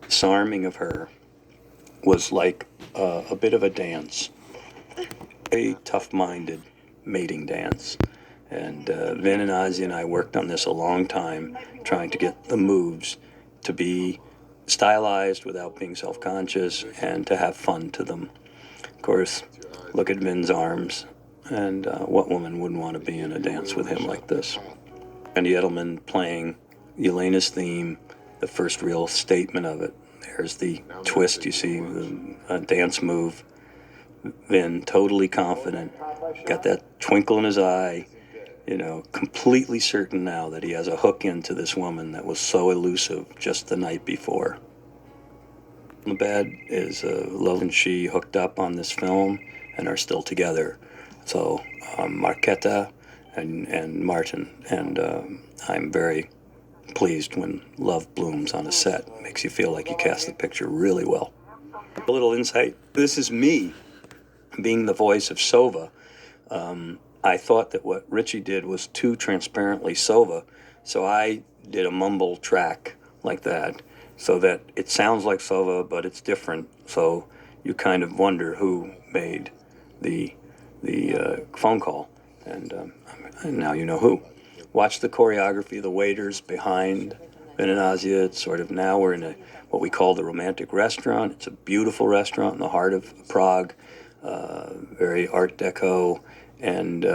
disarming of her was like a bit of a dance, a tough-minded mating dance. And Vin and Ozzy and I worked on this a long time, trying to get the moves to be stylized without being self-conscious and to have fun to them. Of course, look at Vin's arms, and what woman wouldn't want to be in a dance with him like this? Andy Edelman playing Yelena's theme, the first real statement of it. There's the twist, you see, the dance move. Vin, totally confident, got that twinkle in his eye, completely certain now that he has a hook into this woman that was so elusive just the night before. The bed is Love and she hooked up on this film and are still together. So Marquetta and Martin, and I'm very pleased when love blooms on a set. It makes you feel like you cast the picture really well. A little insight, this is me being the voice of Sova. I thought that what Richie did was too transparently Sova, so I did a mumble track like that, so that it sounds like Sova, but it's different, so you kind of wonder who made the phone call, and now you know who. Watch the choreography, the waiters behind Vin and Ozzy. It's sort of, now we're in what we call the romantic restaurant. It's a beautiful restaurant in the heart of Prague, very Art Deco, and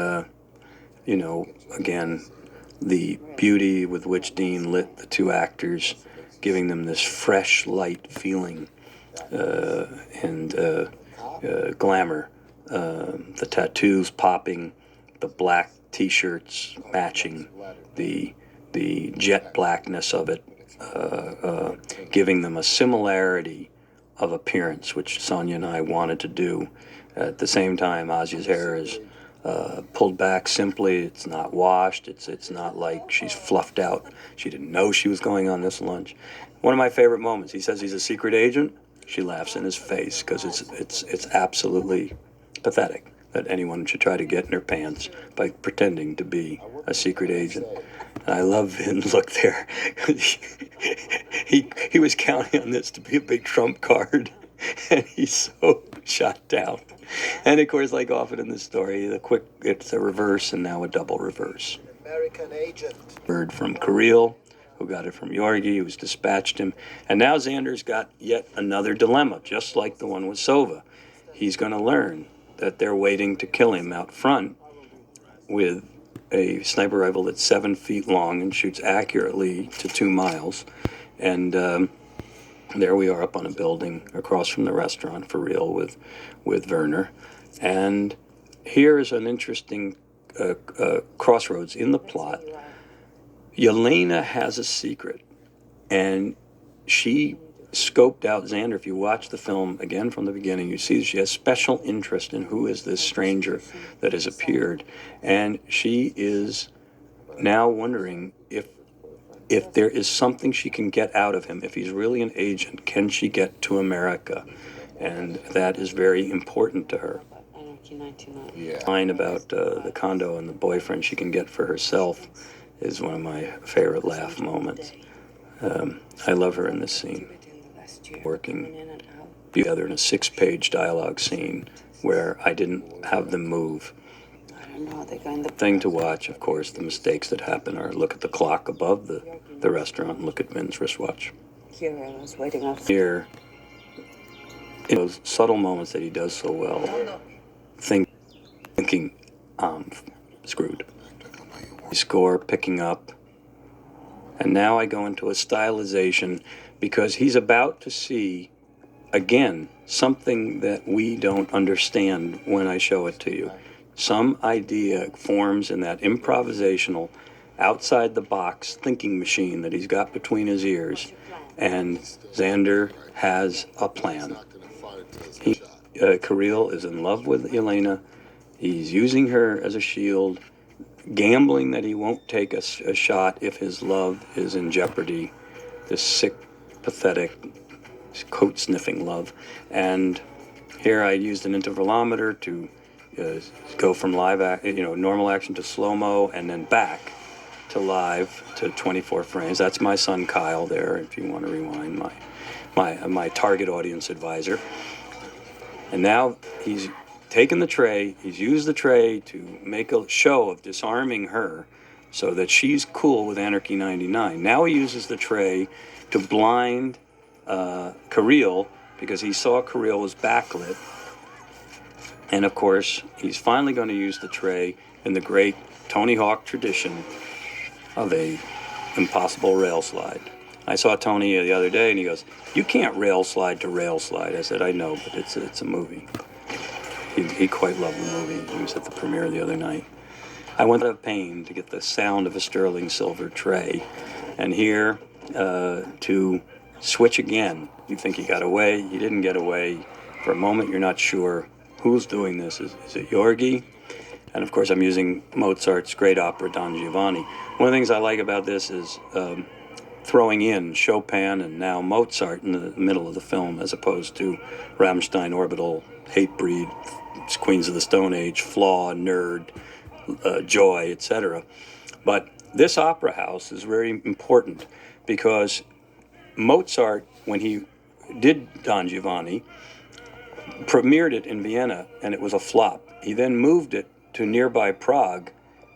again, the beauty with which Dean lit the two actors, giving them this fresh, light feeling and glamour. The tattoos popping, the black T-shirts matching the jet blackness of it, giving them a similarity of appearance, which Sonia and I wanted to do. At the same time, Ozzy's hair is pulled back simply. It's not washed. It's not like she's fluffed out. She didn't know she was going on this lunch. One of my favorite moments, he says he's a secret agent. She laughs in his face because it's absolutely pathetic that anyone should try to get in her pants by pretending to be a secret agent. And I love Vin's look there. he was counting on this to be a big trump card, and he's so shot down. And of course, like often in the story, it's a reverse and now a double reverse. American agent. Bird from Kirill, who got it from Yorgi, who's dispatched him. And now Xander's got yet another dilemma, just like the one with Sova. He's going to learn that they're waiting to kill him out front with a sniper rifle that's 7 feet long and shoots accurately to 2 miles. And there we are up on a building across from the restaurant, for real, with Werner. And here is an interesting crossroads in the plot. Yelena has a secret, and she scoped out Xander. If you watch the film again from the beginning, you see she has special interest in who is this stranger that has appeared, and she is now wondering if there is something she can get out of him. If he's really an agent, can she get to America? And that is very important to her. Line about the condo and the boyfriend she can get for herself is one of my favorite laugh moments. I love her in this scene. Working together in a 6-page dialogue scene where I didn't have them move. The thing to watch, of course, the mistakes that happen are look at the clock above the restaurant and look at Vin's wristwatch. Here, in those subtle moments that he does so well, thinking, screwed. Score picking up, and now I go into a stylization because he's about to see, again, something that we don't understand when I show it to you. Some idea forms in that improvisational, outside-the-box thinking machine that he's got between his ears, and Xander has a plan. Kirill is in love with Yelena. He's using her as a shield, gambling that he won't take a shot if his love is in jeopardy. This sick, pathetic, coat-sniffing love. And here I used an intervalometer to go from normal action to slow-mo and then back to live to 24 frames. That's my son Kyle there, if you want to rewind, my target audience advisor. And now he's taken the tray, he's used the tray to make a show of disarming her so that she's cool with Anarchy 99. Now he uses the tray to blind Kirill because he saw Kirill was backlit. And of course, he's finally going to use the tray in the great Tony Hawk tradition of a impossible rail slide. I saw Tony the other day and he goes, "You can't rail slide to rail slide." I said, "I know, but it's a movie." He quite loved the movie. He was at the premiere the other night. I went out of pain to get the sound of a sterling silver tray. And here to switch again. You think he got away. He didn't get away. For a moment, you're not sure who's doing this. Is it Yorgi? And of course, I'm using Mozart's great opera, Don Giovanni. One of the things I like about this is throwing in Chopin and now Mozart in the middle of the film, as opposed to Rammstein, Orbital, Hatebreed, Queens of the Stone Age, Flaw, Nerd, Joy, etc. But this opera house is very important because Mozart, when he did Don Giovanni, premiered it in Vienna and it was a flop. He then moved it to nearby Prague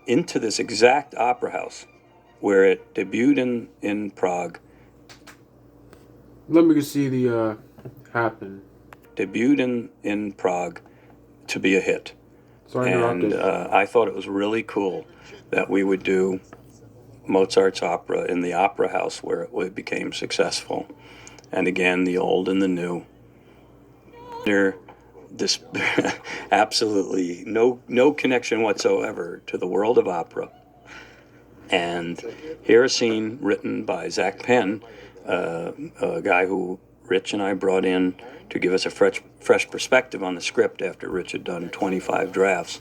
into this exact opera house where it debuted in Prague. Let me see the happen. Debuted in Prague to be a hit. Sorry, and I thought it was really cool that we would do Mozart's opera in the opera house where it became successful. And again, the old and the new. This absolutely no connection whatsoever to the world of opera. And here a scene written by Zach Penn, a guy who Rich and I brought in to give us a fresh perspective on the script after Rich had done 25 drafts.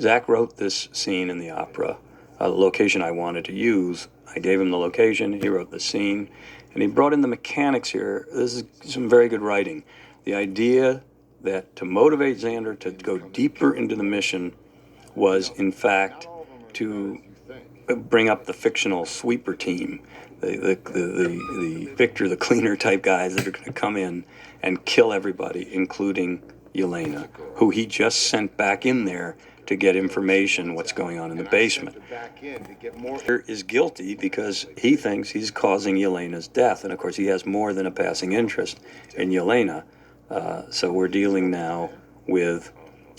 Zach wrote this scene in the opera, a location I wanted to use. I gave him the location, he wrote the scene, and he brought in the mechanics here. This is some very good writing. The idea that to motivate Xander to go deeper into the mission was, in fact, to bring up the fictional sweeper team, the Victor the Cleaner type guys that are going to come in and kill everybody, including Yelena, who he just sent back in there to get information what's going on in the basement. Is guilty because he thinks he's causing Yelena's death, and of course he has more than a passing interest in Yelena. So we're dealing now with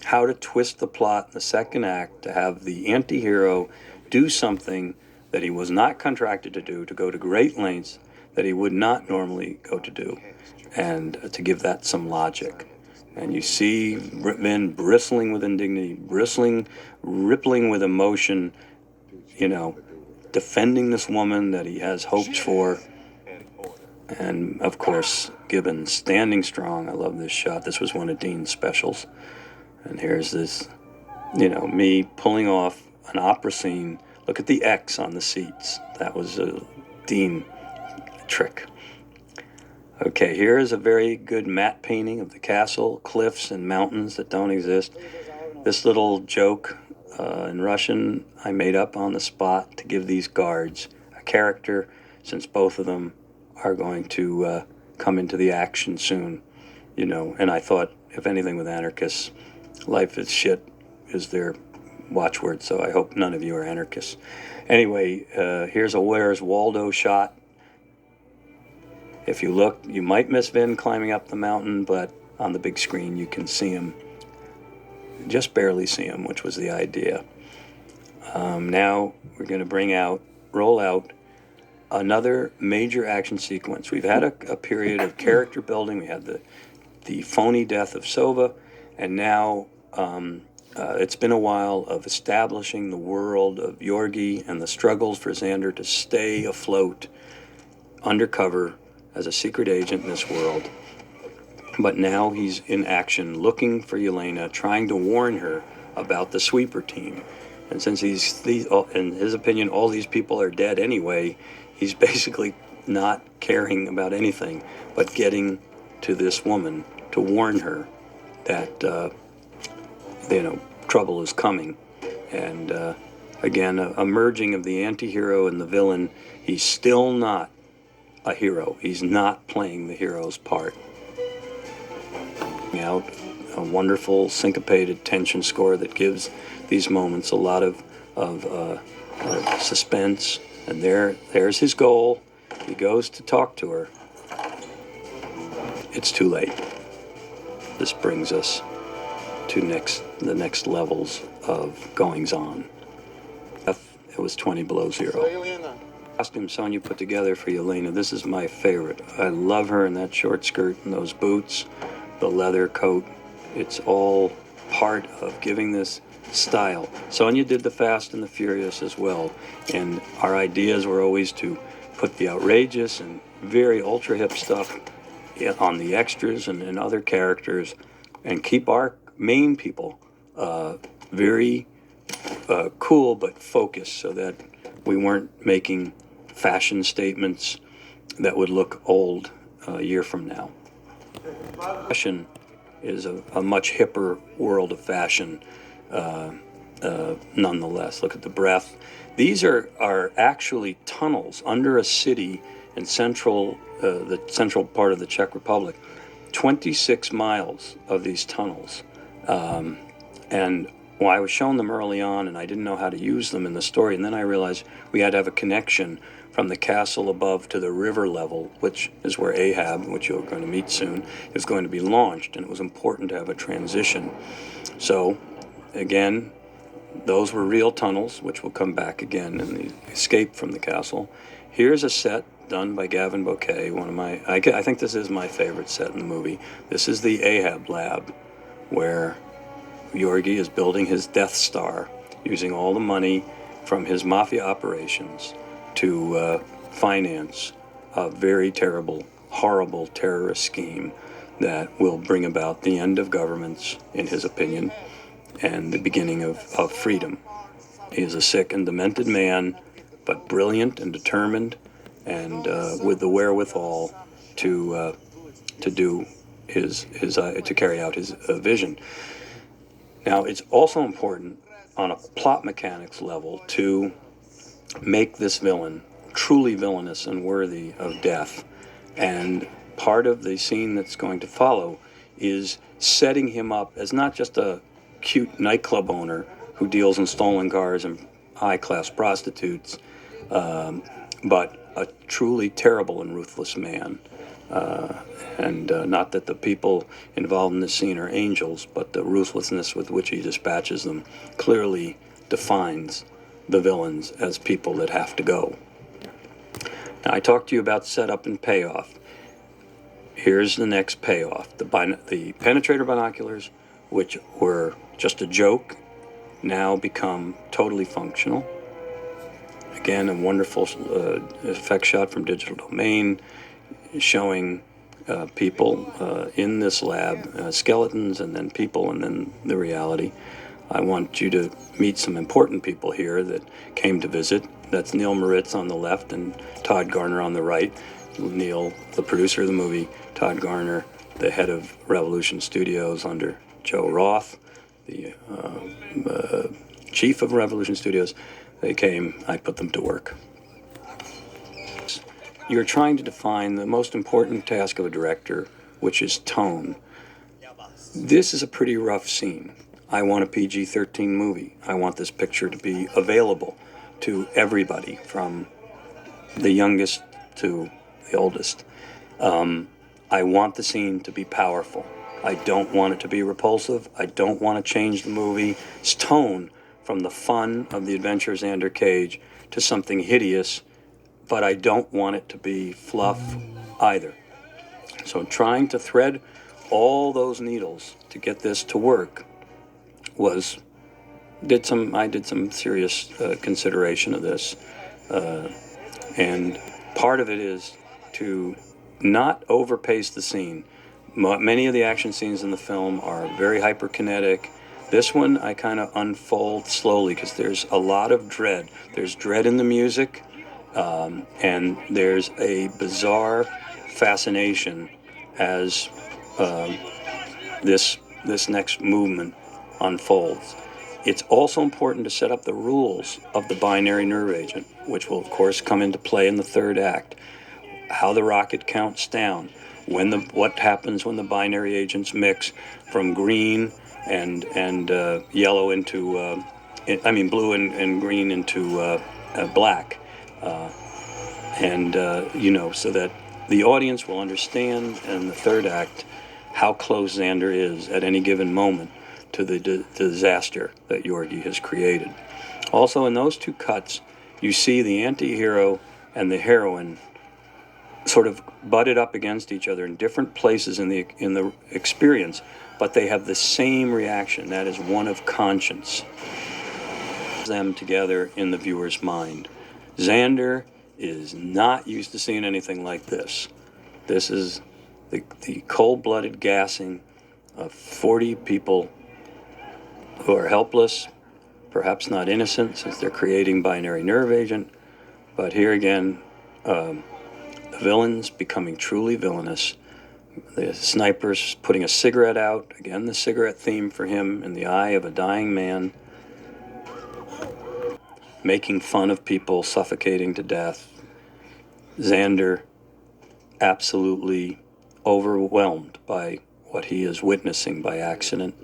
how to twist the plot in the second act to have the anti-hero do something that he was not contracted to do, to go to great lengths that he would not normally go to do, and to give that some logic. And you see men bristling with indignity, rippling with emotion, defending this woman that he has hopes for. And of course, Gibbon standing strong. I love this shot. This was one of Dean's specials. And here's this, me pulling off an opera scene. Look at the X on the seats. That was a Dean trick. Okay, here is a very good matte painting of the castle, cliffs, and mountains that don't exist. This little joke in Russian I made up on the spot to give these guards a character, since both of them are going to come into the action soon, And I thought, if anything with anarchists, life is shit is their watchword, so I hope none of you are anarchists. Anyway, here's a Where's Waldo shot. If you look, you might miss Vin climbing up the mountain, but on the big screen you can see him, just barely see him, which was the idea. Now we're going to roll out another major action sequence. We've had a period of character building. We had the phony death of Sova, and now it's been a while of establishing the world of Yorgi and the struggles for Xander to stay afloat undercover as a secret agent in this world. But now he's in action looking for Yelena, trying to warn her about the sweeper team. And since in his opinion, all these people are dead anyway, he's basically not caring about anything but getting to this woman to warn her that trouble is coming. And Again, a merging of the anti-hero and the villain. He's still not a hero. He's not playing the hero's part. Out a wonderful syncopated tension score that gives these moments a lot of suspense. And there's his goal. He goes to talk to her. It's too late. This brings us to the next levels of goings on. It was 20 below zero. Costume Sonia put together for Yelena. This is my favorite. I love her in that short skirt and those boots, the leather coat. It's all part of giving this style. Sonia did the Fast and the Furious as well, and our ideas were always to put the outrageous and very ultra hip stuff on the extras and other characters, and keep our main people very cool but focused, so that we weren't making fashion statements that would look old a year from now. Fashion is a much hipper world of fashion, nonetheless. Look at the breath. These are actually tunnels under a city in the central part of the Czech Republic. 26 miles of these tunnels. And well, I was shown them early on, and I didn't know how to use them in the story. And then I realized we had to have a connection from the castle above to the river level, which is where Ahab, which you're going to meet soon, is going to be launched. And it was important to have a transition. So, again, those were real tunnels, which will come back again in the escape from the castle. Here's a set done by Gavin Bouquet, I think this is my favorite set in the movie. This is the Ahab lab, where Yorgi is building his Death Star, using all the money from his mafia operations to finance a very terrible, horrible terrorist scheme that will bring about the end of governments, in his opinion, and the beginning of freedom. He is a sick and demented man, but brilliant and determined, and with the wherewithal to do to carry out his vision. Now, it's also important on a plot mechanics level to make this villain truly villainous and worthy of death. And part of the scene that's going to follow is setting him up as not just a cute nightclub owner who deals in stolen cars and high-class prostitutes, but a truly terrible and ruthless man. And not that the people involved in this scene are angels, but the ruthlessness with which he dispatches them clearly defines the villains as people that have to go. Now, I talked to you about setup and payoff. Here's the next payoff. The penetrator binoculars, which were just a joke, now become totally functional. Again, a wonderful effect shot from Digital Domain, showing people in this lab, skeletons and then people and then the reality. I want you to meet some important people here that came to visit. That's Neil Moritz on the left and Todd Garner on the right. Neil, the producer of the movie, Todd Garner, the head of Revolution Studios under Joe Roth, the chief of Revolution Studios. They came, I put them to work. You're trying to define the most important task of a director, which is tone. This is a pretty rough scene. I want a PG-13 movie. I want this picture to be available to everybody, from the youngest to the oldest. I want the scene to be powerful. I don't want it to be repulsive. I don't want to change the movie's tone from the fun of The Adventure of Xander Cage to something hideous, but I don't want it to be fluff either. So trying to thread all those needles to get this to work I did some serious consideration of this, and part of it is to not overpace the scene. Many of the action scenes in the film are very hyperkinetic. This one I kind of unfold slowly because there's a lot of dread. There's dread in the music, and there's a bizarre fascination as this next movement unfolds. It's also important to set up the rules of the binary nerve agent, which will, of course, come into play in the third act. How the rocket counts down, what happens when the binary agents mix from green and yellow into, blue and green into black, so that the audience will understand in the third act how close Xander is at any given moment to the disaster that Yorgi has created. Also, in those two cuts, you see the anti-hero and the heroine sort of butted up against each other in different places in the experience, but they have the same reaction. That is one of conscience. Them together in the viewer's mind. Xander is not used to seeing anything like this. This is the cold-blooded gassing of 40 people who are helpless, perhaps not innocent since they're creating binary nerve agent, but here again, the villains becoming truly villainous. The sniper's putting a cigarette out, again the cigarette theme for him in the eye of a dying man, making fun of people suffocating to death. Xander absolutely overwhelmed by what he is witnessing by accident.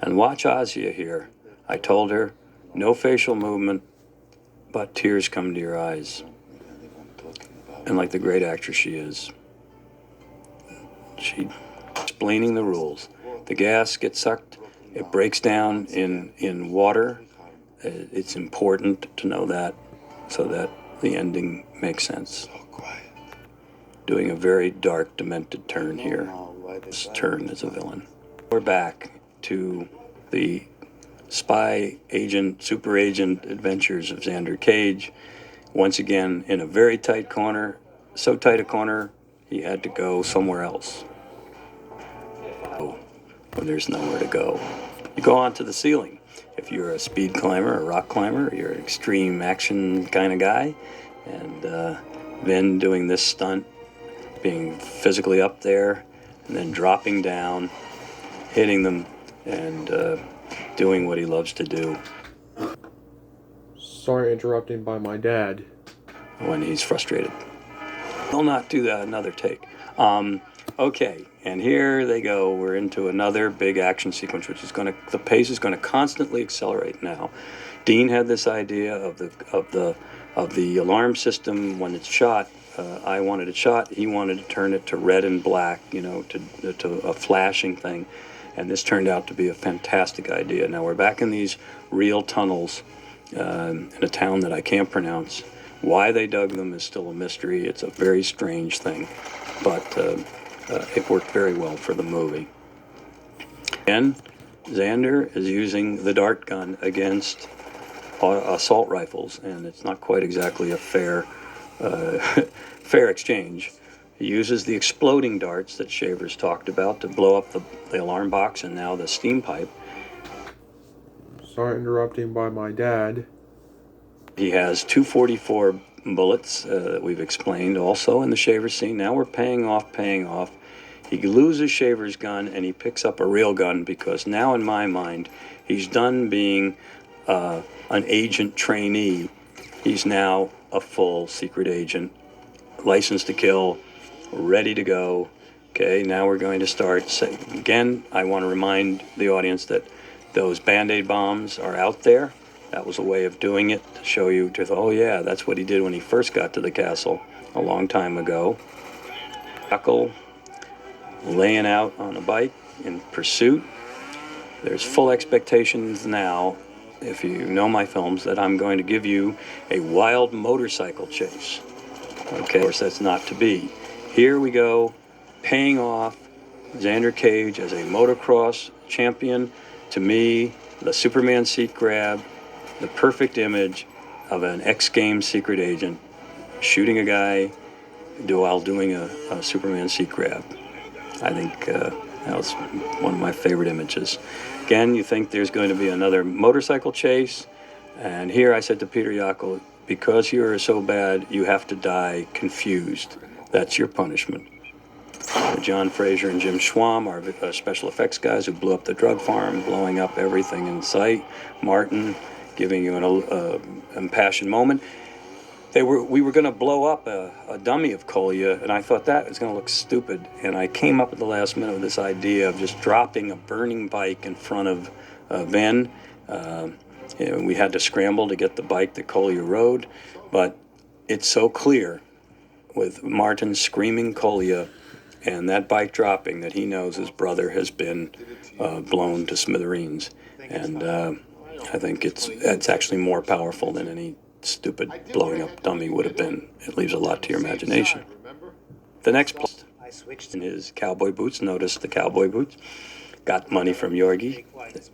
And watch Asia here. I told her, no facial movement, but tears come to your eyes. And like the great actress she is, she explaining the rules. The gas gets sucked, it breaks down in water. It's important to know that so that the ending makes sense. Doing a very dark, demented turn here. This turn as a villain. We're back to the spy agent, super agent adventures of Xander Cage. Once again, in a very tight corner, so tight a corner, he had to go somewhere else. When there's nowhere to go, you go onto the ceiling. If you're a speed climber, a rock climber, you're an extreme action kind of guy, and Vin doing this stunt, being physically up there, and then dropping down, hitting them, and doing what he loves to do. Sorry, interrupting by my dad. When he's frustrated. They'll not do that another take. Okay, and here they go. We're into another big action sequence, which is the pace is going to constantly accelerate now. Dean had this idea of the alarm system when it's shot. I wanted it shot. He wanted to turn it to red and black, to a flashing thing. And this turned out to be a fantastic idea. Now we're back in these real tunnels in a town that I can't pronounce. Why they dug them is still a mystery. It's a very strange thing, but it worked very well for the movie. Again, Xander is using the dart gun against assault rifles, and it's not quite exactly a fair exchange. He uses the exploding darts that Shavers talked about to blow up the alarm box and now the steam pipe. Sorry, interrupting by my dad. He has 244 bullets that we've explained also in the Shavers scene. Now we're paying off. He loses Shavers' gun and he picks up a real gun because now in my mind he's done being an agent trainee. He's now a full secret agent, licensed to kill, ready to go. Okay, now we're going to start. Again, I want to remind the audience that those Band-Aid bombs are out there. That was a way of doing it to show you, oh yeah, that's what he did when he first got to the castle a long time ago. Huckle laying out on a bike in pursuit. There's full expectations now, if you know my films, that I'm going to give you a wild motorcycle chase. Okay, of course that's not to be. Here we go, paying off. Xander Cage as a motocross champion. To me, the Superman seat grab, the perfect image of an X Games secret agent shooting a guy while doing a Superman seat grab. I think that was one of my favorite images. Again, you think there's going to be another motorcycle chase, and here I said to Peter Yackel, because you're so bad, you have to die confused. That's your punishment. John Fraser and Jim Schwamm, our special effects guys who blew up the drug farm, blowing up everything in sight. Martin giving you an impassioned moment. We were going to blow up a dummy of Kolya, and I thought that was going to look stupid. And I came up at the last minute with this idea of just dropping a burning bike in front of Ven. We had to scramble to get the bike that Kolya rode, but it's so clear with Martin screaming Kolya and that bike dropping that he knows his brother has been blown to smithereens. And I think it's actually more powerful than any stupid blowing up dummy would have been. It leaves a lot to your imagination. The next plot, in his cowboy boots, noticed the cowboy boots, got money from Yorgi,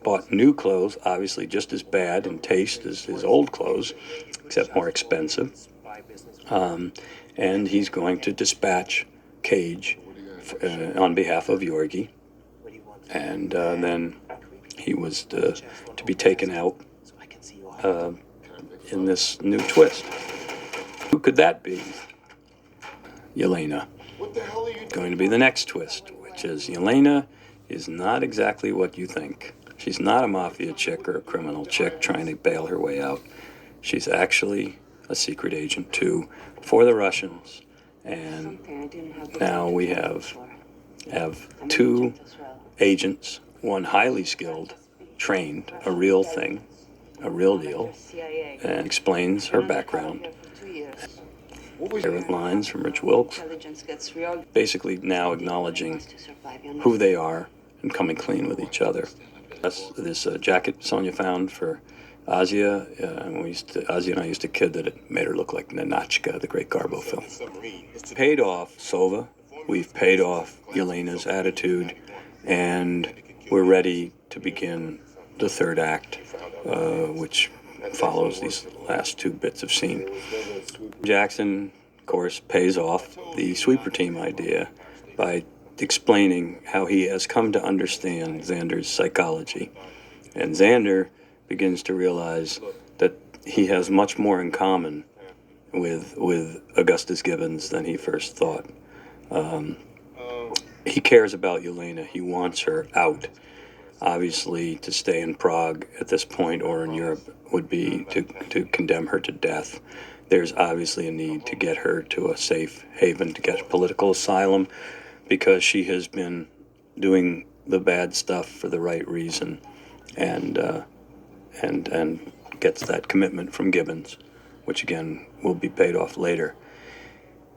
bought new clothes, obviously just as bad in taste as his old clothes, except more expensive. And he's going to dispatch Cage on behalf of Yorgi. And then he was to be taken out in this new twist. Who could that be? Yelena. Going to be the next twist, which is Yelena is not exactly what you think. She's not a mafia chick or a criminal chick trying to bail her way out. She's actually a secret agent too for the Russians. And now we have two agents, one highly skilled, trained, a real thing, a real deal, and explains her background. Favorite lines from Rich Wilkes, basically now acknowledging who they are and coming clean with each other. That's this jacket Sonia found for Asia. Asia and I used to kid that it made her look like Ninotchka, the great Garbo film. Paid off Sova. We've paid off Yelena's attitude, and we're ready to begin the third act, which follows these last two bits of scene. Jackson, of course, pays off the sweeper team idea by explaining how he has come to understand Xander's psychology. And Xander begins to realize that he has much more in common with Augustus Gibbons than he first thought. He cares about Yelena. He wants her out. Obviously, to stay in Prague at this point or in Europe would be to condemn her to death. There's obviously a need to get her to a safe haven, to get political asylum, because she has been doing the bad stuff for the right reason, and gets that commitment from Gibbons, which again will be paid off later.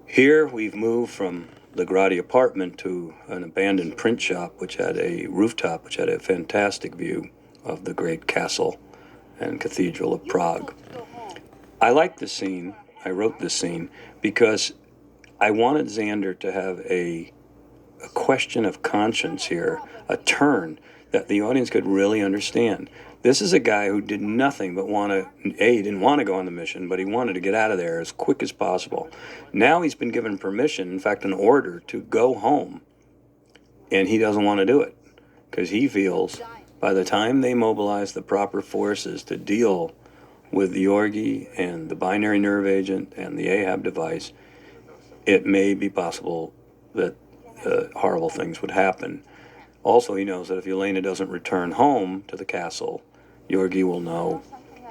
Here we've moved from the Grady apartment to an abandoned print shop, which had a rooftop, which had a fantastic view of the great castle and cathedral of Prague. I like this scene. I wrote this scene because I wanted Xander to have a question of conscience here, a turn that the audience could really understand. This is a guy who did nothing but he didn't want to go on the mission, but he wanted to get out of there as quick as possible. Now he's been given permission, in fact, an order to go home, and he doesn't want to do it because he feels by the time they mobilize the proper forces to deal with the Yorgi and the binary nerve agent and the Ahab device, it may be possible that horrible things would happen. Also, he knows that if Yelena doesn't return home to the castle, Yorgi will know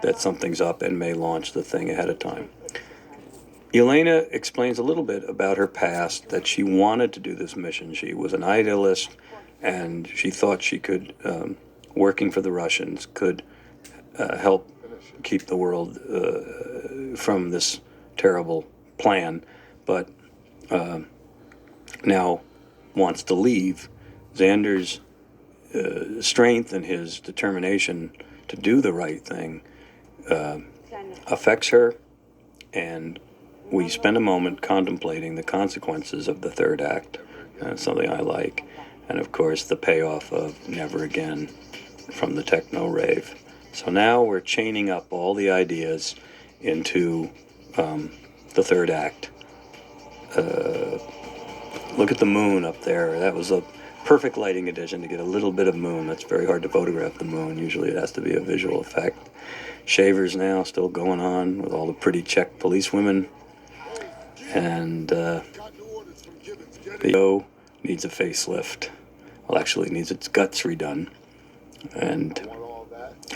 that something's up and may launch the thing ahead of time. Yelena explains a little bit about her past, that she wanted to do this mission. She was an idealist, and she thought she could, working for the Russians, could help keep the world from this terrible plan, but now wants to leave. Xander's strength and his determination to do the right thing affects her, and we spend a moment contemplating the consequences of the third act. Something I like. And of course, the payoff of Never Again from the techno rave. So now we're chaining up all the ideas into the third act. Look at the moon up there. That was a perfect lighting addition to get a little bit of moon. That's very hard to photograph the moon. Usually it has to be a visual effect. Shavers now still going on with all the pretty Czech police women. And needs a facelift. Well, actually, it needs its guts redone. And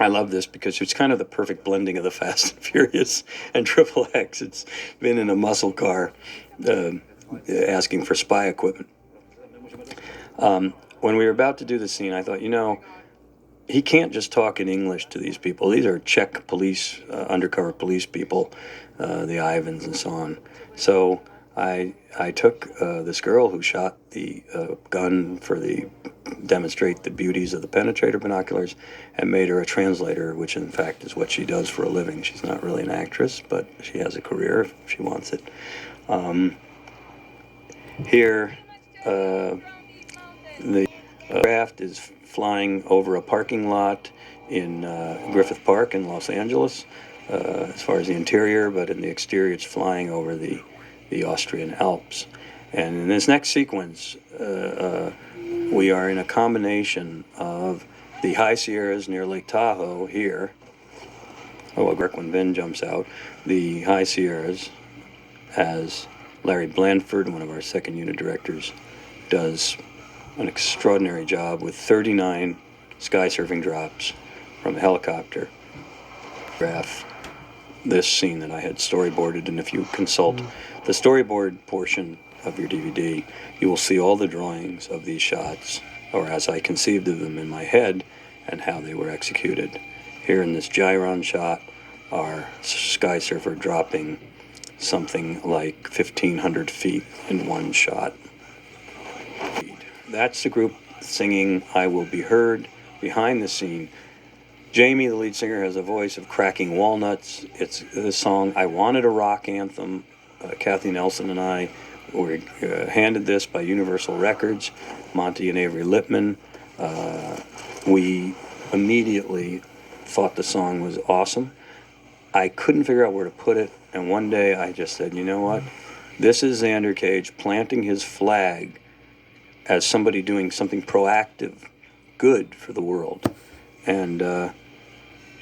I love this because it's kind of the perfect blending of the Fast and Furious and Triple X. It's been in a muscle car asking for spy equipment. When we were about to do the scene, I thought, he can't just talk in English to these people. These are Czech police, undercover police people, the Ivans and so on. So I took this girl who shot the gun demonstrate the beauties of the penetrator binoculars and made her a translator, which in fact is what she does for a living. She's not really an actress, but she has a career if she wants it. Here, the craft is flying over a parking lot in Griffith Park in Los Angeles, as far as the interior, but in the exterior it's flying over the Austrian Alps. And in this next sequence, we are in a combination of the high Sierras near Lake Tahoe here. When Ben jumps out, the high Sierras, as Larry Blandford, one of our second unit directors, does an extraordinary job with 39 sky surfing drops from a helicopter. This scene that I had storyboarded, and if you consult the storyboard portion of your DVD, you will see all the drawings of these shots, or as I conceived of them in my head, and how they were executed. Here in this gyron shot are sky surfer dropping something like 1,500 feet in one shot. That's the group singing I Will Be Heard. Behind the scene, Jamie, the lead singer, has a voice of cracking walnuts. It's the song I Wanted a Rock Anthem. Kathy Nelson and I were handed this by Universal Records, Monty and Avery Lippman. We immediately thought the song was awesome. I couldn't figure out where to put it, and one day I just said, you know what? This is Xander Cage planting his flag as somebody doing something proactive, good for the world. And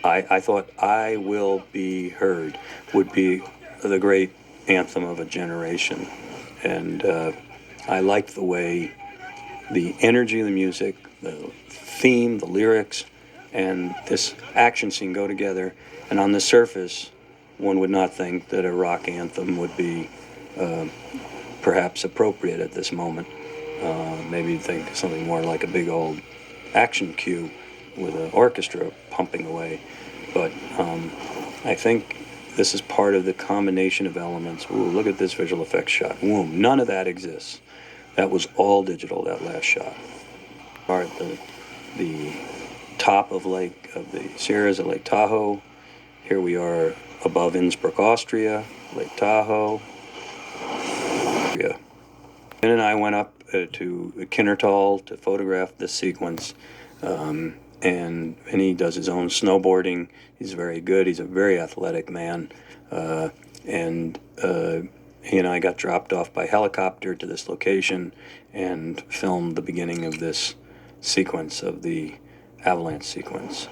I thought I Will Be Heard would be the great anthem of a generation. And I liked the way the energy of the music, the theme, the lyrics, and this action scene go together. And on the surface, one would not think that a rock anthem would be perhaps appropriate at this moment. Maybe you'd think something more like a big old action cue with an orchestra pumping away. But I think this is part of the combination of elements. Ooh, look at this visual effects shot. Boom. None of that exists. That was all digital, that last shot. All right, the top of the Sierras at Lake Tahoe. Here we are above Innsbruck, Austria, Lake Tahoe. Ben and I went up to Kinnertal to photograph this sequence, and he does his own snowboarding. He's very good. He's a very athletic man, and he and I got dropped off by helicopter to this location and filmed the beginning of this sequence, of the avalanche sequence.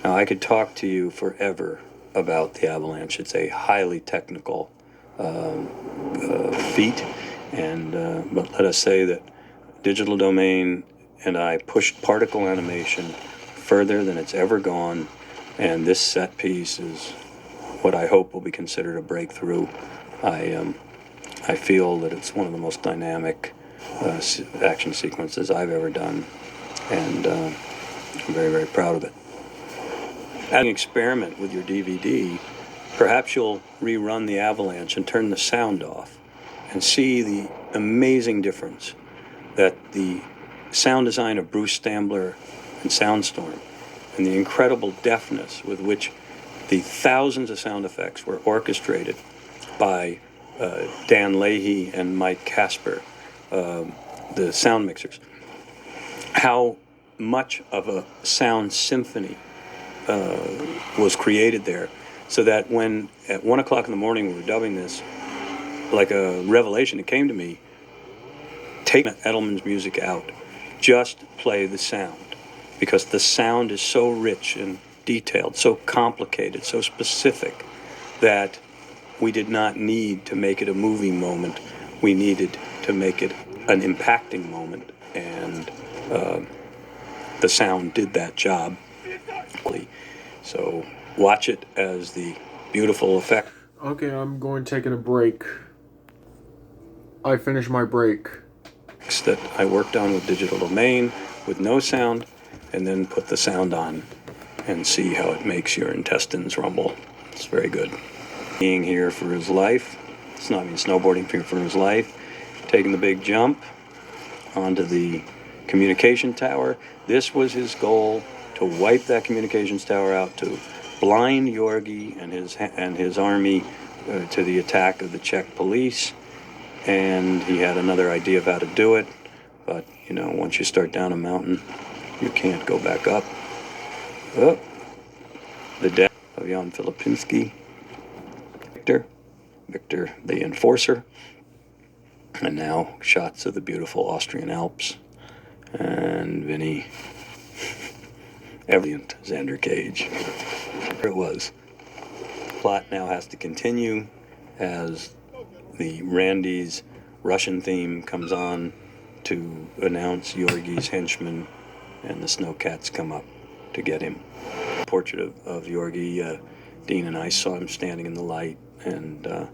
Now, I could talk to you forever about the avalanche. It's a highly technical feat, and but let us say that Digital Domain and I pushed particle animation further than it's ever gone, and this set piece is what I hope will be considered a breakthrough. I feel that it's one of the most dynamic action sequences I've ever done, and I'm very, very proud of it. As an experiment with your DVD, perhaps you'll rerun the avalanche and turn the sound off and see the amazing difference that the sound design of Bruce Stambler and Soundstorm and the incredible deftness with which the thousands of sound effects were orchestrated by Dan Leahy and Mike Casper, the sound mixers. How much of a sound symphony was created there, so that when at 1 o'clock in the morning we were dubbing this, like a revelation, it came to me: take Edelman's music out, just play the sound, because the sound is so rich and detailed, so complicated, so specific, that we did not need to make it a movie moment. We needed to make it an impacting moment, and the sound did that job. So watch it as the beautiful effect. Okay, I'm going taking a break. I finished my break. That I worked on with Digital Domain with no sound, and then put the sound on and see how it makes your intestines rumble. It's very good. Being here for his life. It's not snowboarding here for his life. Taking the big jump onto the communication tower. This was his goal, to wipe that communications tower out, to blind Yorgi and his army to the attack of the Czech police. And he had another idea of how to do it, but once you start down a mountain, you can't go back up. Oh, the death of Jan Filipinski, Victor the Enforcer, and now shots of the beautiful Austrian Alps, and Vinny, Elegant Xander Cage. There it was. Plot now has to continue as the Randy's Russian theme comes on to announce Yorgi's henchmen, and the Snowcats come up to get him. Portrait of Yorgi, Dean and I saw him standing in the light and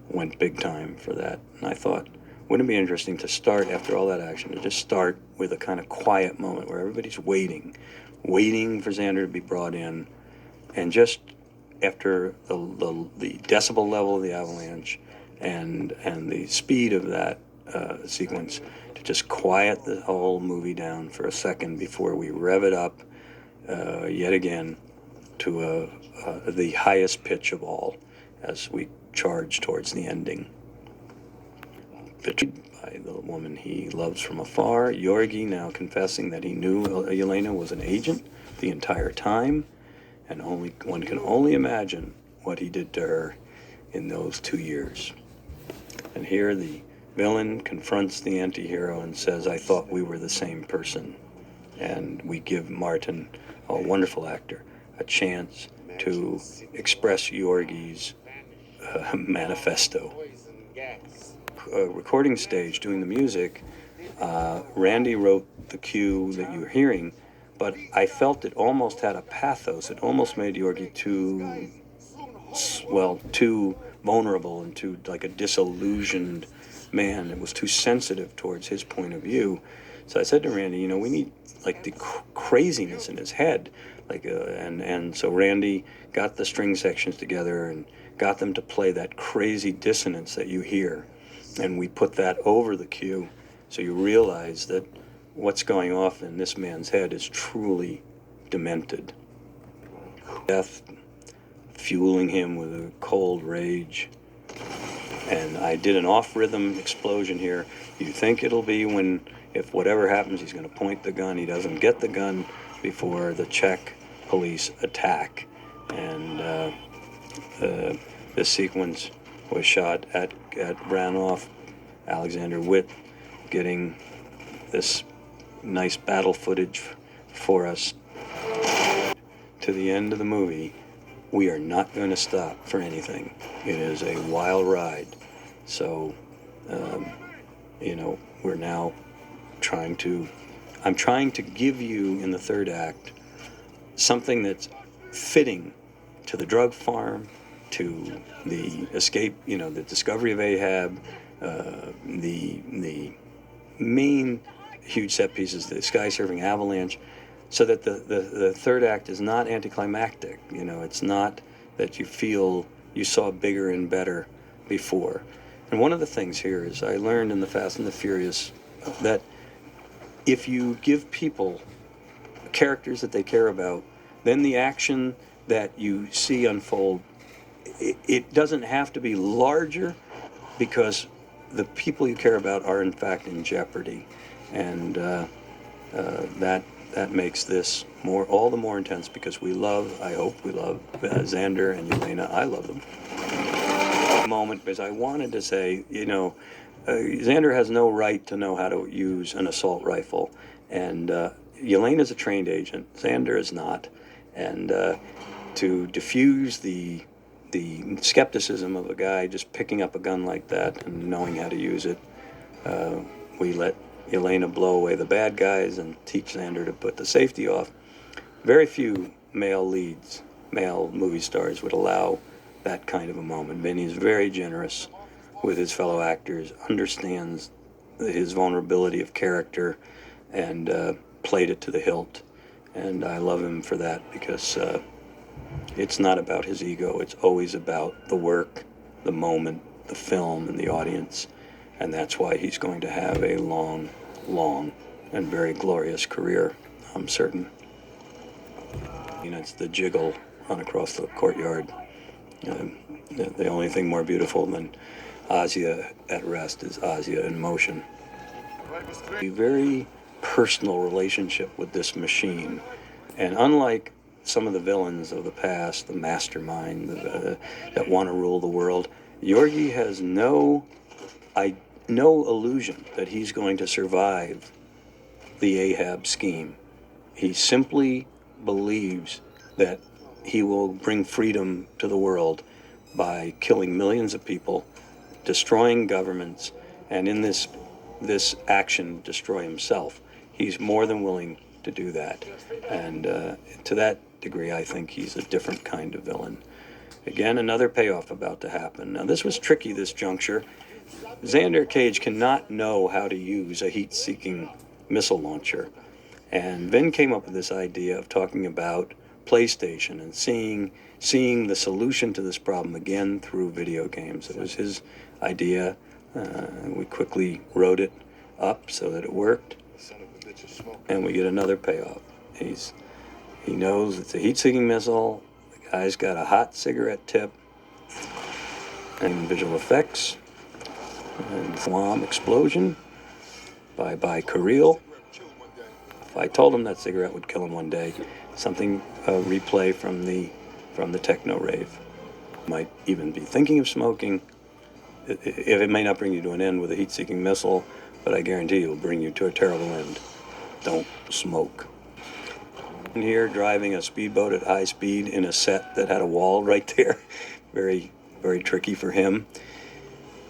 went big time for that. And I thought, wouldn't it be interesting to start, after all that action, to just start with a kind of quiet moment where everybody's waiting for Xander to be brought in, and just after the decibel level of the avalanche and the speed of that sequence, to just quiet the whole movie down for a second before we rev it up yet again to the highest pitch of all as we charge towards the ending. Betrayed by the woman he loves from afar, Yorgi now confessing that he knew Yelena was an agent the entire time, and one can only imagine what he did to her in those 2 years. And here the villain confronts the anti-hero and says, "I thought we were the same person." And we give Martin, a wonderful actor, a chance to express Yorgi's manifesto. Recording stage, doing the music, Randy wrote the cue that you're hearing, but I felt it almost had a pathos. It almost made Yorgi too vulnerable and too like a disillusioned man. It was too sensitive towards his point of view. So I said to Randy, we need like the craziness in his head, and so Randy got the string sections together and got them to play that crazy dissonance that you hear, and we put that over the cue, so you realize that what's going off in this man's head is truly demented. Death fueling him with a cold rage. And I did an off-rhythm explosion here. You think it'll be if whatever happens, he's going to point the gun. He doesn't get the gun before the Czech police attack. And this sequence was shot at Branov. Alexander Witt getting this nice battle footage for us. To the end of the movie, we are not going to stop for anything. It is a wild ride. So, we're now I'm trying to give you in the third act something that's fitting to the drug farm, to the escape, the discovery of Ahab, the main huge set pieces, the sky surfing avalanche, so that the third act is not anticlimactic. It's not that you feel you saw bigger and better before. And one of the things here is I learned in the Fast and the Furious that if you give people characters that they care about, then the action that you see unfold, it doesn't have to be larger, because the people you care about are in fact in jeopardy, and that makes this all the more intense, because I hope we love Xander and Yelena. I love them. Moment, because I wanted to say, Xander has no right to know how to use an assault rifle, and Yelena's a trained agent. Xander is not, and to diffuse the skepticism of a guy just picking up a gun like that and knowing how to use it, we let Elena blow away the bad guys and teach Xander to put the safety off. Very few male leads, male movie stars would allow that kind of a moment. Vinny is very generous with his fellow actors, understands his vulnerability of character, and played it to the hilt. And I love him for that, because it's not about his ego. It's always about the work, the moment, the film, and the audience. And that's why he's going to have a long, long, and very glorious career, I'm certain. You know, it's the jiggle run across the courtyard. The only thing more beautiful than Asia at rest is Asia in motion. A very personal relationship with this machine. And unlike some of the villains of the past, the mastermind that want to rule the world, Yorgi has no illusion that he's going to survive the Ahab scheme. He simply believes that he will bring freedom to the world by killing millions of people, destroying governments, and in this action destroy himself. He's more than willing to do that. And to that degree, I think he's a different kind of villain. Again, another payoff about to happen. Now, this was tricky, this juncture. Xander Cage cannot know how to use a heat-seeking missile launcher. And Vin came up with this idea of talking about PlayStation and seeing the solution to this problem again through video games. It was his idea. We quickly wrote it up so that it worked. And we get another payoff. He knows it's a heat-seeking missile. The guy's got a hot cigarette tip. And visual effects. And bomb explosion. Bye-bye Kirill. If I told him that cigarette would kill him one day, something replay from the techno rave. Might even be thinking of smoking. It may not bring you to an end with a heat-seeking missile, but I guarantee it will bring you to a terrible end. Don't smoke. And here, driving a speedboat at high speed in a set that had a wall right there. Very, very tricky for him.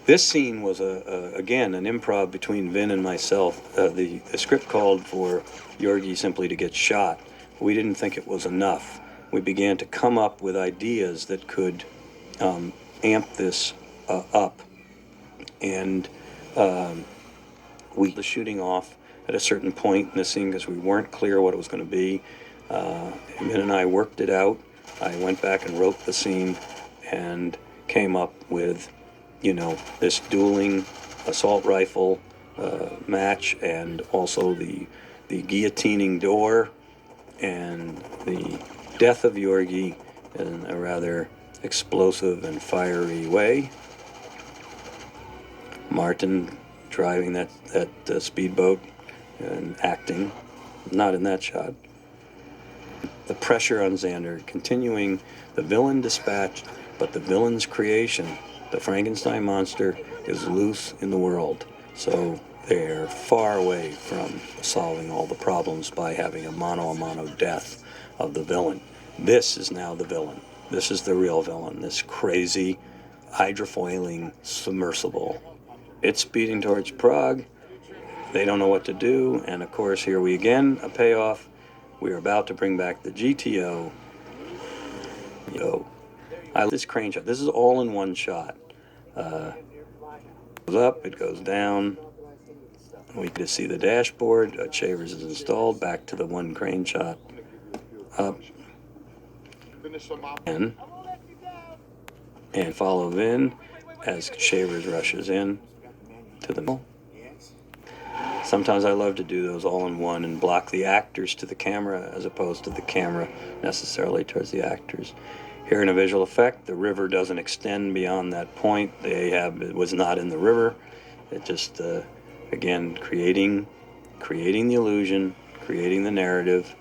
This scene was, again, an improv between Vin and myself. The script called for Yorgi simply to get shot. We didn't think it was enough. We began to come up with ideas that could amp this up. And we the shooting off at a certain point in the scene because we weren't clear what it was going to be. Vin and I worked it out. I went back and wrote the scene and came up with, this dueling assault rifle match, and also the guillotining door, and the death of Yorgi in a rather explosive and fiery way. Martin driving that speedboat and acting, not in that shot. The pressure on Xander, continuing the villain dispatched, but the villain's creation, the Frankenstein monster, is loose in the world. So they're far away from solving all the problems by having a mano-a-mano death of the villain. This is now the villain. This is the real villain, this crazy hydrofoiling submersible. It's speeding towards Prague. They don't know what to do. And of course, here we again, a payoff. We are about to bring back the GTO. This crane shot. This is all in one shot. It goes up, it goes down. We can see the dashboard. Shavers is installed. Back to the one crane shot. Up. And follow Vin as Shavers rushes in to the middle. Sometimes I love to do those all in one and block the actors to the camera as opposed to the camera necessarily towards the actors. Here in a visual effect, the river doesn't extend beyond that point. The Ahab was not in the river. It just, again, creating the illusion, creating the narrative.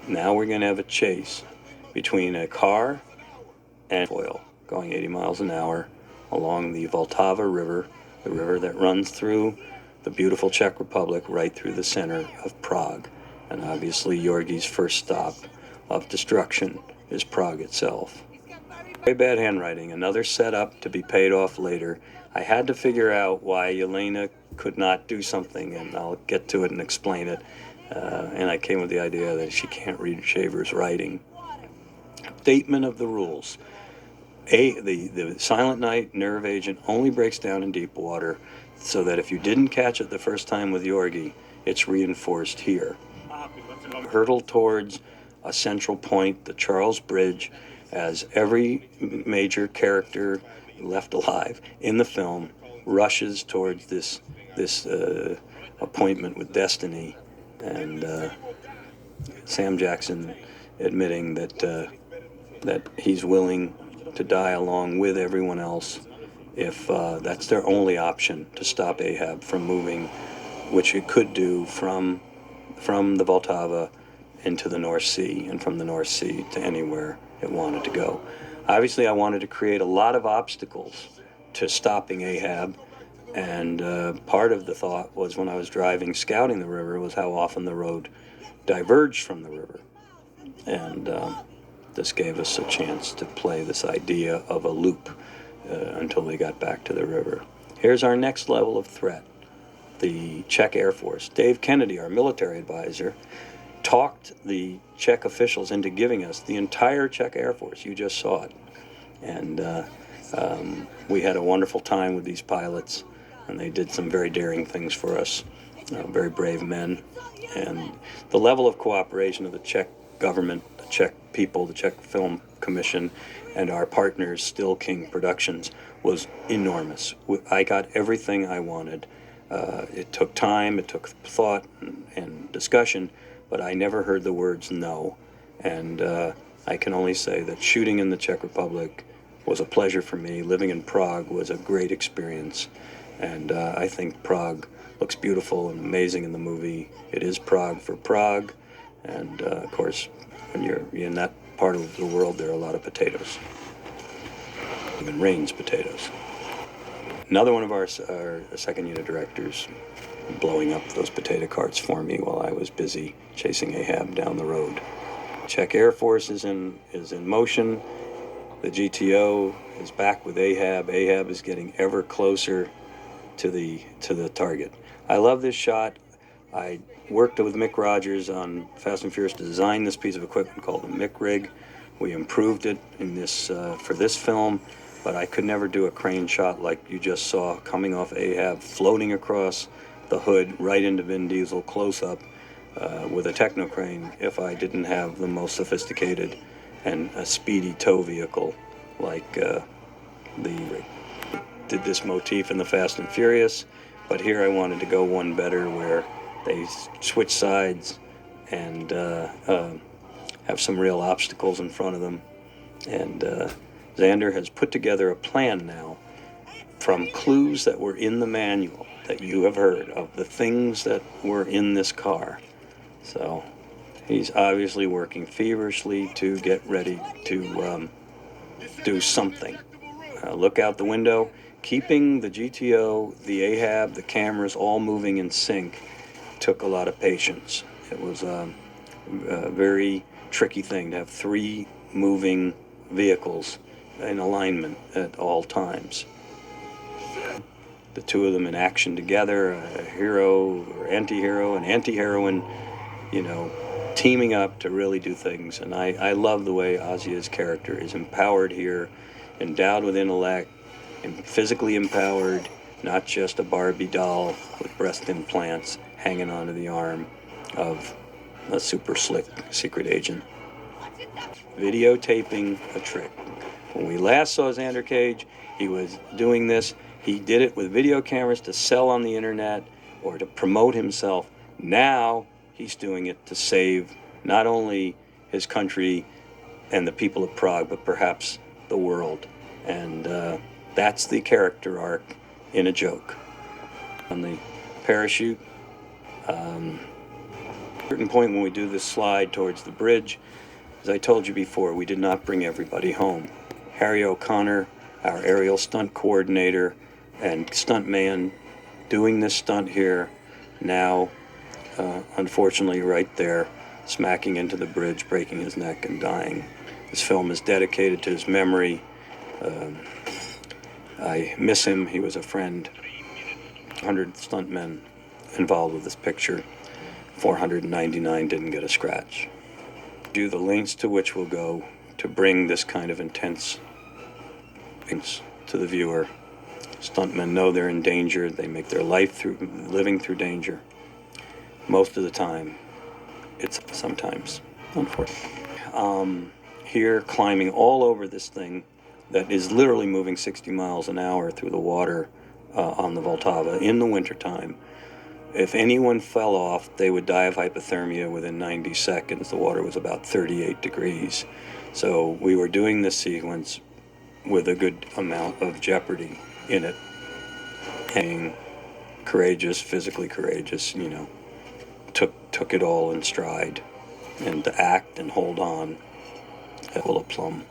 Now we're going to have a chase between a car and foil going 80 miles an hour along the Vltava River, the river that runs through the beautiful Czech Republic right through the center of Prague. And obviously Yorgi's first stop of destruction is Prague itself. Very bad handwriting, another setup to be paid off later. I had to figure out why Yelena could not do something, and I'll get to it and explain it. And I came with the idea that she can't read Shaver's writing. Statement of the rules. The Silent Night nerve agent only breaks down in deep water, so that if you didn't catch it the first time with Yorgi, it's reinforced here. Hurtle towards a central point, the Charles Bridge, as every major character left alive in the film rushes towards this appointment with destiny, and Sam Jackson admitting that he's willing to die along with everyone else if that's their only option to stop Ahab from moving, which it could do from the Vltava into the North Sea, and from the North Sea to anywhere it wanted to go. Obviously, I wanted to create a lot of obstacles to stopping Ahab, and part of the thought was, when I was driving, scouting the river, was how often the road diverged from the river. And this gave us a chance to play this idea of a loop until they got back to the river. Here's our next level of threat, the Czech Air Force. Dave Kennedy, our military advisor, talked the Czech officials into giving us the entire Czech Air Force. You just saw it. And we had a wonderful time with these pilots, and they did some very daring things for us, very brave men. And the level of cooperation of the Czech government, the Czech people, the Czech Film Commission, and our partners, Still King Productions, was enormous. I got everything I wanted. It took time, it took thought and discussion, but I never heard the words no. And I can only say that shooting in the Czech Republic was a pleasure for me. Living in Prague was a great experience. And I think Prague looks beautiful and amazing in the movie. It is Prague for Prague. And of course, when you're in that part of the world, there are a lot of potatoes. Even Rain's potatoes. Another one of our second unit directors blowing up those potato carts for me while I was busy chasing Ahab down the road. Czech Air Force is in motion. The GTO is back with Ahab. Ahab is getting ever closer to the target. I love this shot. I worked with Mick Rogers on Fast and Furious to design this piece of equipment called the Mick Rig. We improved it in this for this film, but I could never do a crane shot like you just saw, coming off Ahab, floating across the hood right into Vin Diesel close-up with a techno crane, if I didn't have the most sophisticated and a speedy tow vehicle like the Rig. Did this motif in the Fast and Furious, but here I wanted to go one better, where they switch sides and have some real obstacles in front of them. And Xander has put together a plan now from clues that were in the manual that you have heard of, the things that were in this car. So he's obviously working feverishly to get ready to do something. Look out the window. Keeping the GTO, the Ahab, the cameras all moving in sync took a lot of patience. It was a very tricky thing to have three moving vehicles in alignment at all times. The two of them in action together, a hero or anti-hero, an anti-heroine, teaming up to really do things. And I love the way Asia's character is empowered here, endowed with intellect, and physically empowered, not just a Barbie doll with breast implants hanging onto the arm of a super slick secret agent. Videotaping a trick. When we last saw Xander Cage, he was doing this. He did it with video cameras to sell on the internet or to promote himself. Now he's doing it to save not only his country and the people of Prague, but perhaps the world. And that's the character arc in a joke. On the parachute, certain point when we do this slide towards the bridge, as I told you before, we did not bring everybody home. Harry O'Connor, our aerial stunt coordinator and stunt man, doing this stunt here now, unfortunately right there, smacking into the bridge, breaking his neck and dying. This film is dedicated to his memory. I miss him. He was a friend. 100 stuntmen involved with this picture. 499 didn't get a scratch. Do the lengths to which we'll go to bring this kind of intense things to the viewer. Stuntmen know they're in danger. They make their life through living through danger. Most of the time, it's sometimes, unfortunately. Here, climbing all over this thing that is literally moving 60 miles an hour through the water on the Vltava in the wintertime. If anyone fell off, they would die of hypothermia within 90 seconds. The water was about 38 degrees. So we were doing this sequence with a good amount of jeopardy in it. Being courageous, physically courageous, took it all in stride, and to act and hold on full of plumb.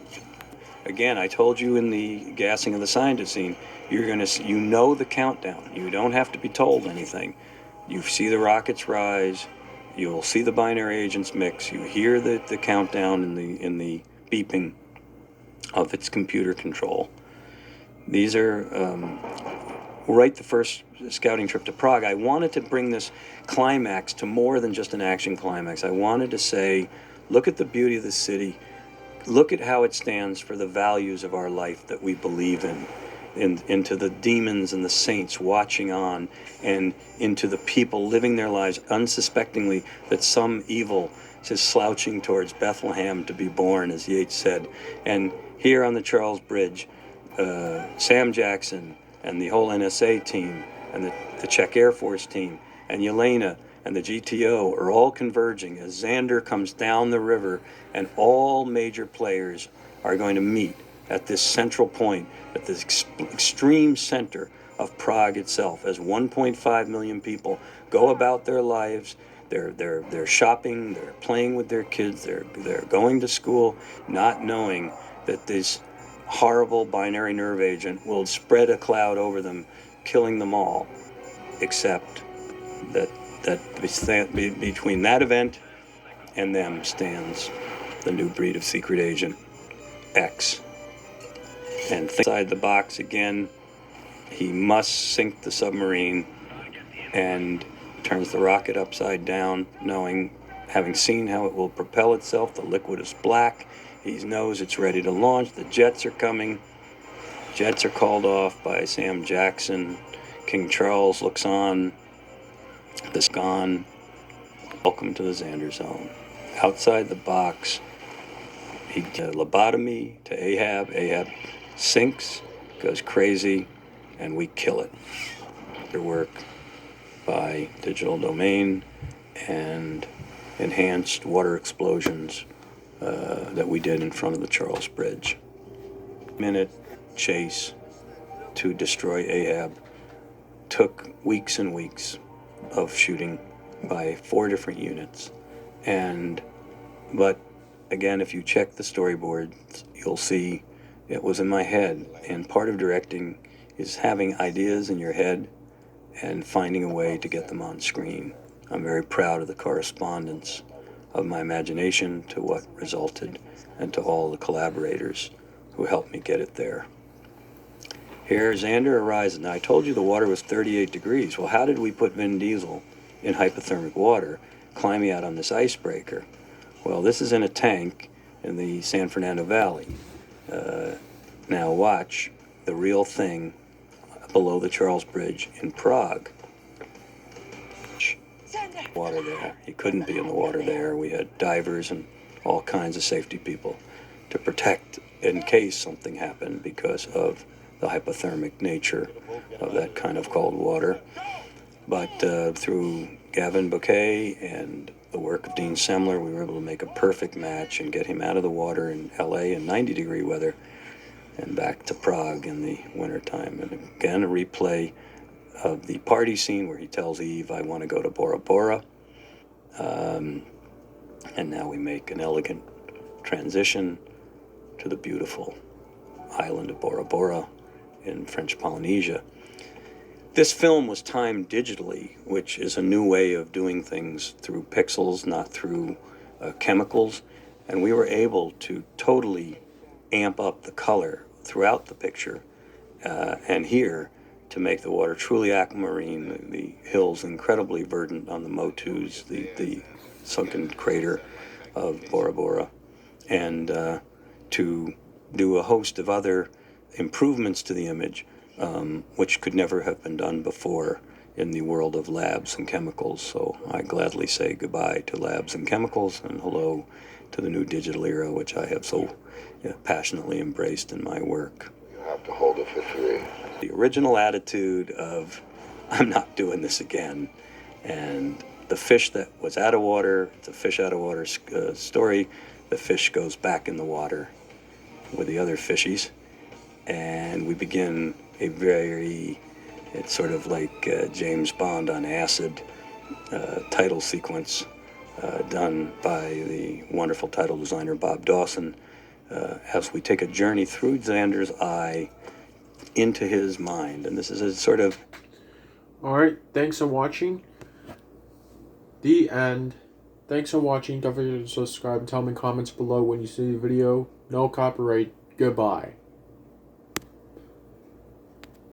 Again, I told you in the gassing of the scientist scene, you know the countdown. You don't have to be told anything. You see the rockets rise. You'll see the binary agents mix. You hear the countdown in the beeping of its computer control. These are right the first scouting trip to Prague. I wanted to bring this climax to more than just an action climax. I wanted to say, look at the beauty of the city. Look at how it stands for the values of our life that we believe in, into the demons and the saints watching on, and into the people living their lives unsuspectingly that some evil is slouching towards Bethlehem to be born, as Yeats said. And here on the Charles Bridge, Sam Jackson and the whole NSA team and the Czech Air Force team and Yelena and the GTO are all converging as Xander comes down the river, and all major players are going to meet at this central point, at this extreme center of Prague itself, as 1.5 million people go about their lives. They're shopping, they're playing with their kids, they're going to school, not knowing that this horrible binary nerve agent will spread a cloud over them, killing them all, except that between that event and them stands the new breed of secret agent, X. And inside the box again, he must sink the submarine and turns the rocket upside down, having seen how it will propel itself. The liquid is black. He knows it's ready to launch. The jets are coming. Jets are called off by Sam Jackson. King Charles looks on. This gone. Welcome to the Xander Zone. Outside the box, he did a lobotomy to Ahab. Ahab sinks, goes crazy, and we kill it. Their work by Digital Domain and enhanced water explosions that we did in front of the Charles Bridge. Minute chase to destroy Ahab took weeks and weeks of shooting by 4 different units. But again, if you check the storyboards, you'll see it was in my head. And part of directing is having ideas in your head and finding a way to get them on screen. I'm very proud of the correspondence of my imagination to what resulted, and to all the collaborators who helped me get it there. Here, Xander arises. Now, I told you the water was 38 degrees. Well, how did we put Vin Diesel in hypothermic water climbing out on this icebreaker? Well, this is in a tank in the San Fernando Valley. Now watch the real thing below the Charles Bridge in Prague. Water there. He couldn't be in the water there. We had divers and all kinds of safety people to protect in case something happened because of the hypothermic nature of that kind of cold water. But through Gavin Bouquet and the work of Dean Semler, we were able to make a perfect match and get him out of the water in LA in 90-degree weather and back to Prague in the wintertime. And again, a replay of the party scene where he tells Eve, I want to go to Bora Bora. And now we make an elegant transition to the beautiful island of Bora Bora in French Polynesia. This film was timed digitally, which is a new way of doing things through pixels, not through chemicals. And we were able to totally amp up the color throughout the picture. And here, to make the water truly aquamarine. The hills incredibly verdant on the Motus, the sunken crater of Bora Bora, and to do a host of other improvements to the image, which could never have been done before in the world of labs and chemicals. So I gladly say goodbye to labs and chemicals and hello to the new digital era, which I have so passionately embraced in my work. You have to hold it for 3. The original attitude of, I'm not doing this again, and the fish that was out of water, it's a fish out of water story. The fish goes back in the water with the other fishies, and we begin a very, it's sort of like James Bond on acid title sequence done by the wonderful title designer Bob Dawson, as we take a journey through Xander's eye into his mind. And this is a sort of... Alright, thanks for watching. The end. Thanks for watching. Don't forget to subscribe and tell me in comments below when you see the video. No copyright. Goodbye.